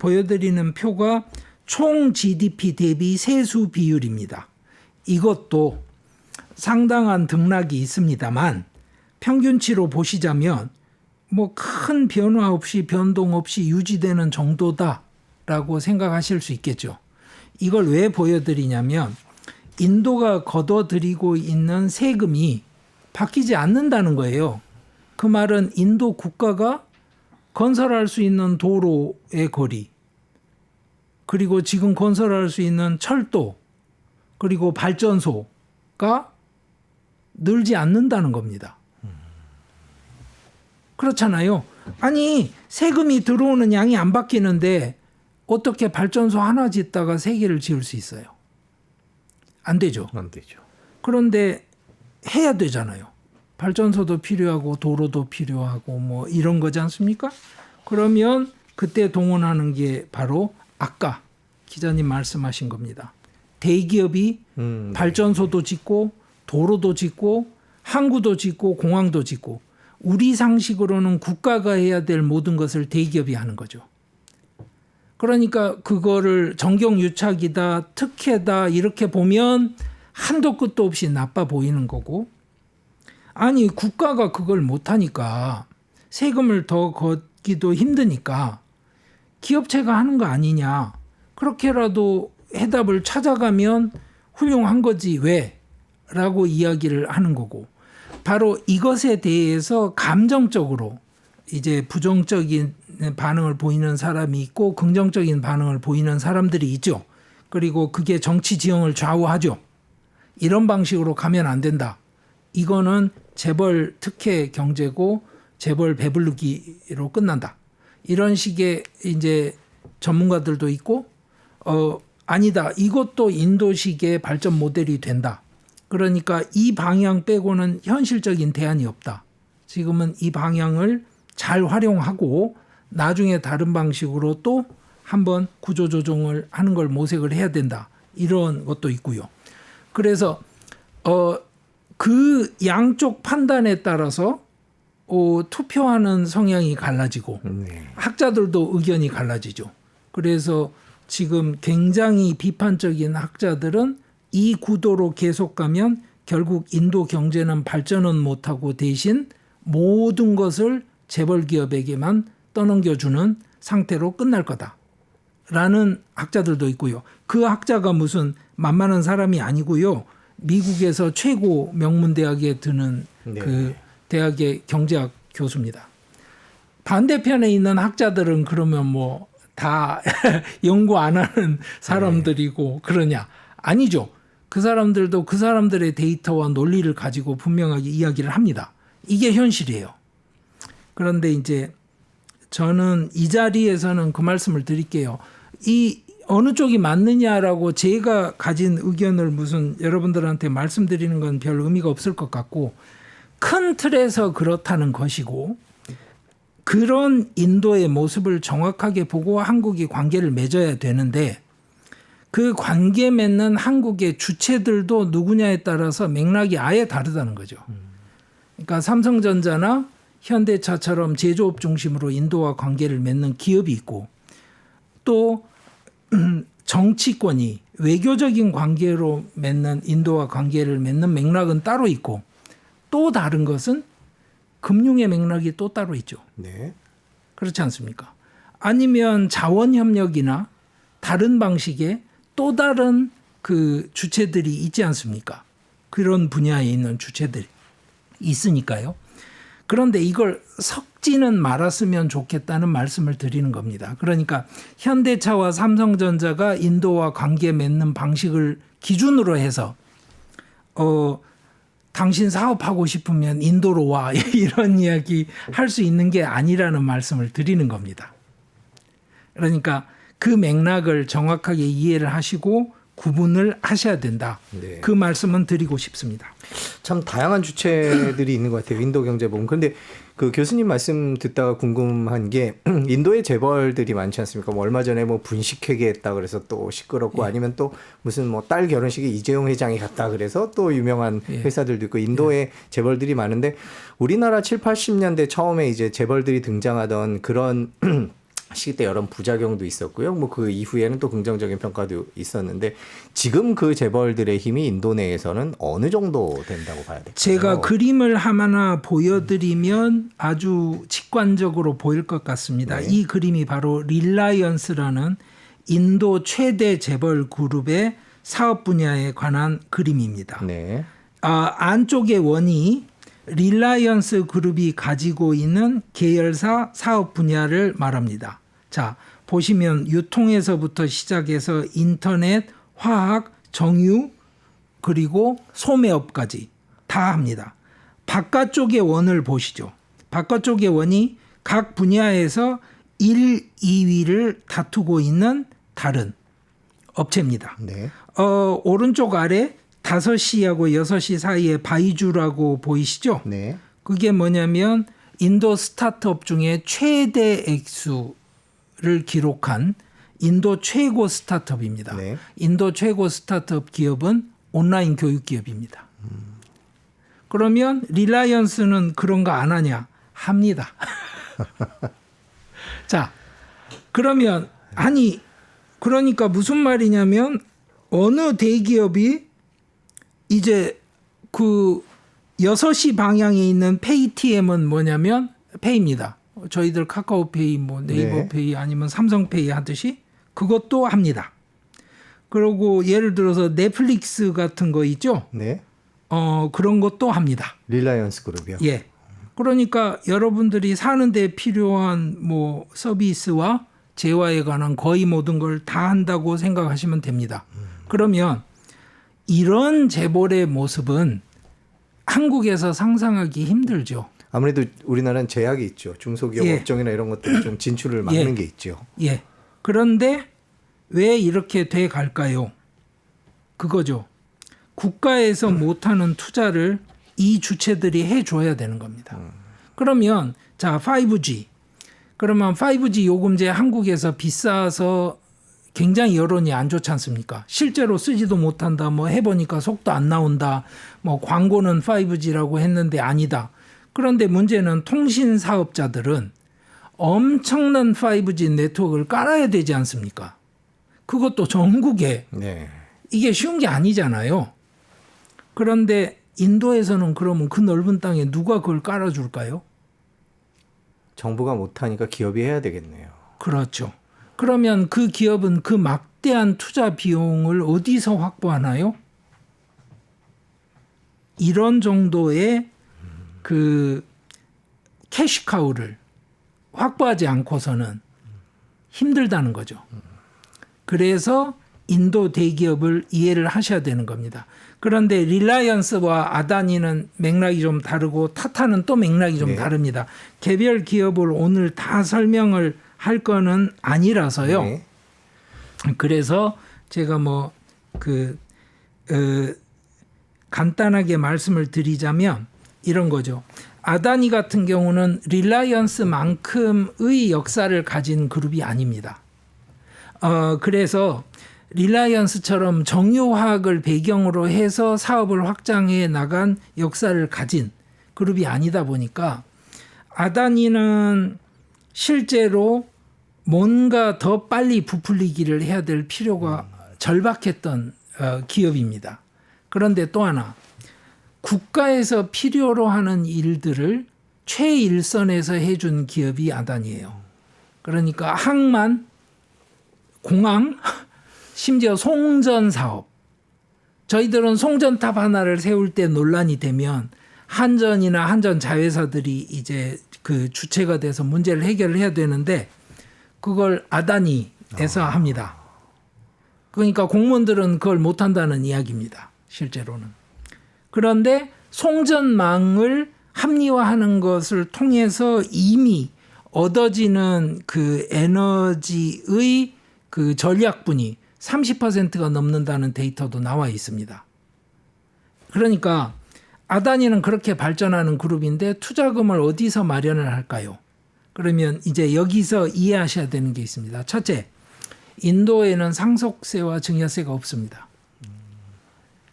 보여드리는 표가 총 GDP 대비 세수 비율입니다. 이것도 상당한 등락이 있습니다만 평균치로 보시자면 뭐 큰 변화 없이 변동 없이 유지되는 정도다라고 생각하실 수 있겠죠. 이걸 왜 보여드리냐면 인도가 걷어들이고 있는 세금이 바뀌지 않는다는 거예요. 그 말은 인도 국가가 건설할 수 있는 도로의 거리, 그리고 지금 건설할 수 있는 철도, 그리고 발전소가 늘지 않는다는 겁니다. 그렇잖아요. 아니 세금이 들어오는 양이 안 바뀌는데 어떻게 발전소 하나 짓다가 세 개를 지을 수 있어요? 안 되죠. 안 되죠. 그런데 해야 되잖아요. 발전소도 필요하고 도로도 필요하고 뭐 이런 거지 않습니까? 그러면 그때 동원하는 게 바로 아까 기자님 말씀하신 겁니다. 대기업이 발전소도 짓고 도로도 짓고 항구도 짓고 공항도 짓고 우리 상식으로는 국가가 해야 될 모든 것을 대기업이 하는 거죠. 그러니까 그거를 정경유착이다, 특혜다 이렇게 보면 한도 끝도 없이 나빠 보이는 거고, 아니 국가가 그걸 못하니까 세금을 더 걷기도 힘드니까 기업체가 하는 거 아니냐, 그렇게라도 해답을 찾아가면 훌륭한 거지 왜? 라고 이야기를 하는 거고, 바로 이것에 대해서 감정적으로 이제 부정적인 반응을 보이는 사람이 있고 긍정적인 반응을 보이는 사람들이 있죠. 그리고 그게 정치 지형을 좌우하죠. 이런 방식으로 가면 안 된다. 이거는 재벌 특혜 경제고 재벌 배부르기로 끝난다. 이런 식의 이제 전문가들도 있고, 아니다. 이것도 인도식의 발전 모델이 된다. 그러니까 이 방향 빼고는 현실적인 대안이 없다. 지금은 이 방향을 잘 활용하고 나중에 다른 방식으로 또 한번 구조조정을 하는 걸 모색을 해야 된다. 이런 것도 있고요. 그래서 그 양쪽 판단에 따라서 투표하는 성향이 갈라지고 학자들도 의견이 갈라지죠. 그래서 지금 굉장히 비판적인 학자들은 이 구도로 계속 가면 결국 인도 경제는 발전은 못하고 대신 모든 것을 재벌 기업에게만 떠넘겨주는 상태로 끝날 거다라는 학자들도 있고요. 그 학자가 무슨 만만한 사람이 아니고요. 미국에서 최고 명문대학에 드는 그 대학의 경제학 교수입니다. 반대편에 있는 학자들은 그러면 뭐 다 연구 안 하는 사람들이고 그러냐? 아니죠. 그 사람들도 그 사람들의 데이터와 논리를 가지고 분명하게 이야기를 합니다. 이게 현실이에요. 그런데 이제 저는 이 자리에서는 그 말씀을 드릴게요. 이 어느 쪽이 맞느냐라고 제가 가진 의견을 무슨 여러분들한테 말씀드리는 건 별 의미가 없을 것 같고, 큰 틀에서 그렇다는 것이고, 그런 인도의 모습을 정확하게 보고 한국이 관계를 맺어야 되는데, 그 관계 맺는 한국의 주체들도 누구냐에 따라서 맥락이 아예 다르다는 거죠. 그러니까 삼성전자나 현대차처럼 제조업 중심으로 인도와 관계를 맺는 기업이 있고, 또 정치권이 외교적인 관계로 맺는 인도와 관계를 맺는 맥락은 따로 있고, 또 다른 것은 금융의 맥락이 또 따로 있죠. 네. 그렇지 않습니까? 아니면 자원협력이나 다른 방식의 또 다른 그 주체들이 있지 않습니까? 그런 분야에 있는 주체들이 있으니까요. 그런데 이걸 섞지는 말았으면 좋겠다는 말씀을 드리는 겁니다. 그러니까 현대차와 삼성전자가 인도와 관계 맺는 방식을 기준으로 해서 당신 사업하고 싶으면 인도로 와 이런 이야기 할 수 있는 게 아니라는 말씀을 드리는 겁니다. 그러니까 그 맥락을 정확하게 이해를 하시고 구분을 하셔야 된다. 네. 그 말씀은 드리고 싶습니다. 참 다양한 주체들이 있는 것 같아요. 인도 경제 보면. 그런데 그 교수님 말씀 듣다가 궁금한 게 인도에 재벌들이 많지 않습니까? 뭐 얼마 전에 뭐 분식회계 했다 그래서 또 시끄럽고 아니면 또 무슨 뭐 딸 결혼식에 이재용 회장이 갔다 그래서 또 유명한 회사들도 있고 인도에 재벌들이 많은데 우리나라 7, 80년대 처음에 이제 재벌들이 등장하던 그런 시기 때 여러 부작용도 있었고요. 뭐 그 이후에는 또 긍정적인 평가도 있었는데 지금 그 재벌들의 힘이 인도 내에서는 어느 정도 된다고 봐야 될까요? 제가 그림을 하나 보여드리면 아주 직관적으로 보일 것 같습니다. 네. 이 그림이 바로 릴라이언스라는 인도 최대 재벌 그룹의 사업 분야에 관한 그림입니다. 네. 안쪽의 원이 릴라이언스 그룹이 가지고 있는 계열사 사업 분야를 말합니다. 자, 보시면 유통에서부터 시작해서 인터넷, 화학, 정유, 그리고 소매업까지 다 합니다. 바깥쪽의 원을 보시죠. 바깥쪽의 원이 각 분야에서 1, 2위를 다투고 있는 다른 업체입니다. 네. 오른쪽 아래 5시하고 6시 사이에 바이주라고 보이시죠? 네. 그게 뭐냐면 인도 스타트업 중에 최대 액수를 기록한 인도 최고 스타트업입니다. 네. 인도 최고 스타트업 기업은 온라인 교육 기업입니다. 그러면 릴라이언스는 그런 거 안 하냐? 합니다. 자, 그러면 그러니까 무슨 말이냐면 어느 대기업이 이제 그 6시 방향에 있는 페이티엠은 뭐냐면 페이입니다. 저희들 카카오페이, 뭐 네이버페이 아니면 삼성페이 하듯이 그것도 합니다. 그리고 예를 들어서 넷플릭스 같은 거 있죠? 네. 그런 것도 합니다. 릴라이언스 그룹이요. 예. 그러니까 여러분들이 사는 데 필요한 뭐 서비스와 재화에 관한 거의 모든 걸 다 한다고 생각하시면 됩니다. 그러면 이런 재벌의 모습은 한국에서 상상하기 힘들죠. 아무래도 우리나라는 제약이 있죠. 중소기업 예. 업종이나 이런 것들 좀 진출을 막는 게 있죠. 예. 그런데 왜 이렇게 돼 갈까요? 그거죠. 국가에서 못하는 투자를 이 주체들이 해줘야 되는 겁니다. 그러면 자 5G. 그러면 5G 요금제 한국에서 비싸서 굉장히 여론이 안 좋지 않습니까? 실제로 쓰지도 못한다. 뭐 해보니까 속도 안 나온다. 뭐 광고는 5G라고 했는데 아니다. 그런데 문제는 통신 사업자들은 엄청난 5G 네트워크를 깔아야 되지 않습니까? 그것도 전국에. 네. 이게 쉬운 게 아니잖아요. 그런데 인도에서는 그러면 그 넓은 땅에 누가 그걸 깔아줄까요? 정부가 못하니까 기업이 해야 되겠네요. 그렇죠. 그러면 그 기업은 그 막대한 투자 비용을 어디서 확보하나요? 이런 정도의 그 캐시카우를 확보하지 않고서는 힘들다는 거죠. 그래서 인도 대기업을 이해를 하셔야 되는 겁니다. 그런데 릴라이언스와 아다니는 맥락이 좀 다르고 타타는 또 맥락이 좀 네. 다릅니다. 개별 기업을 오늘 다 설명을 할 거는 아니라서요. 네. 그래서 제가 간단하게 말씀을 드리자면 이런 거죠. 아다니 같은 경우는 릴라이언스만큼의 역사를 가진 그룹이 아닙니다. 그래서 릴라이언스처럼 정유화학을 배경으로 해서 사업을 확장해 나간 역사를 가진 그룹이 아니다 보니까 아다니는 실제로 뭔가 더 빨리 부풀리기를 해야 될 필요가 절박했던 기업입니다. 그런데 또 하나 국가에서 필요로 하는 일들을 최일선에서 해준 기업이 아다니예요. 그러니까 항만, 공항, 심지어 송전 사업. 저희들은 송전탑 하나를 세울 때 논란이 되면 한전이나 한전 자회사들이 이제 그 주체가 돼서 문제를 해결을 해야 되는데 그걸 아다니에서 합니다. 그러니까 공무원들은 그걸 못한다는 이야기입니다. 실제로는. 그런데 송전망을 합리화하는 것을 통해서 이미 얻어지는 그 에너지의 그 전략분이 30%가 넘는다는 데이터도 나와 있습니다. 그러니까 아다니는 그렇게 발전하는 그룹인데 투자금을 어디서 마련을 할까요? 그러면 이제 여기서 이해하셔야 되는 게 있습니다. 첫째, 인도에는 상속세와 증여세가 없습니다.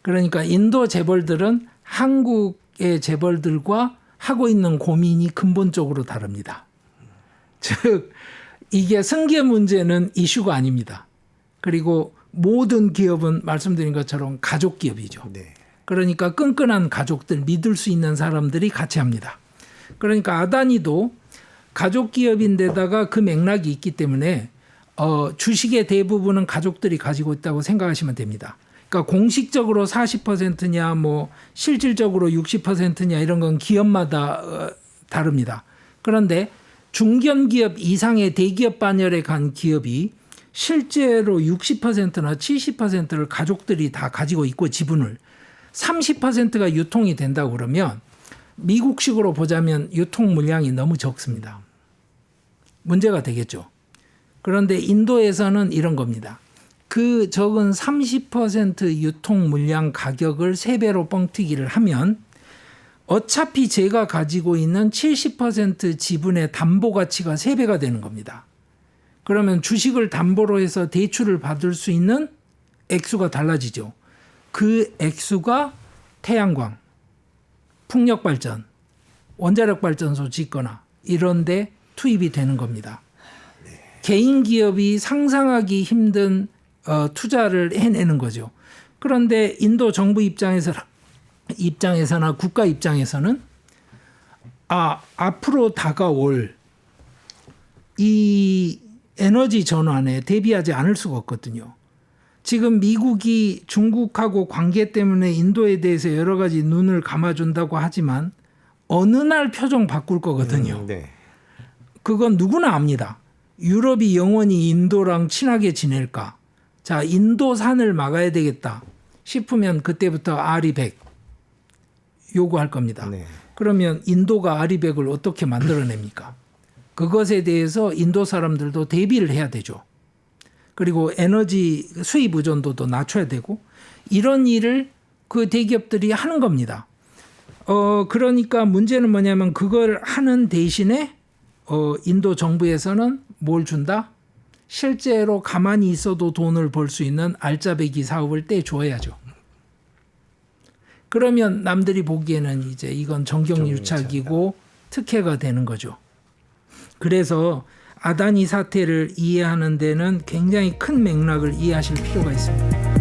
그러니까 인도 재벌들은 한국의 재벌들과 하고 있는 고민이 근본적으로 다릅니다. 즉 이게 승계 문제는 이슈가 아닙니다. 그리고 모든 기업은 말씀드린 것처럼 가족 기업이죠. 네. 그러니까 끈끈한 가족들, 믿을 수 있는 사람들이 같이 합니다. 그러니까 아다니도 가족 기업인데다가 그 맥락이 있기 때문에 주식의 대부분은 가족들이 가지고 있다고 생각하시면 됩니다. 그러니까 공식적으로 40%냐 뭐 실질적으로 60%냐 이런 건 기업마다 다릅니다. 그런데 중견기업 이상의 대기업 반열에 간 기업이 실제로 60%나 70%를 가족들이 다 가지고 있고 지분을 30%가 유통이 된다고 그러면 미국식으로 보자면 유통 물량이 너무 적습니다. 문제가 되겠죠. 그런데 인도에서는 이런 겁니다. 그 적은 30% 유통 물량 가격을 3배로 뻥튀기를 하면 어차피 제가 가지고 있는 70% 지분의 담보 가치가 3배가 되는 겁니다. 그러면 주식을 담보로 해서 대출을 받을 수 있는 액수가 달라지죠. 그 액수가 태양광, 풍력발전, 원자력발전소 짓거나 이런 데 투입이 되는 겁니다. 개인 기업이 상상하기 힘든 투자를 해내는 거죠. 그런데 인도 정부 입장에서나 국가 입장에서는 앞으로 다가올 이 에너지 전환에 대비하지 않을 수가 없거든요. 지금 미국이 중국하고 관계 때문에 인도에 대해서 여러 가지 눈을 감아준다고 하지만 어느 날 표정 바꿀 거거든요. 네. 그건 누구나 압니다. 유럽이 영원히 인도랑 친하게 지낼까? 자, 인도산을 막아야 되겠다 싶으면 그때부터 아리백 요구할 겁니다. 네. 그러면 인도가 아리백을 어떻게 만들어냅니까? 그것에 대해서 인도 사람들도 대비를 해야 되죠. 그리고 에너지 수입 의존도도 낮춰야 되고 이런 일을 그 대기업들이 하는 겁니다. 그러니까 문제는 뭐냐면 그걸 하는 대신에 인도 정부에서는 뭘 준다? 실제로 가만히 있어도 돈을 벌 수 있는 알짜배기 사업을 떼줘야죠. 그러면 남들이 보기에는 이제 이건 정경유착이고 특혜가 되는 거죠. 그래서 아다니 사태를 이해하는 데는 굉장히 큰 맥락을 이해하실 필요가 있습니다.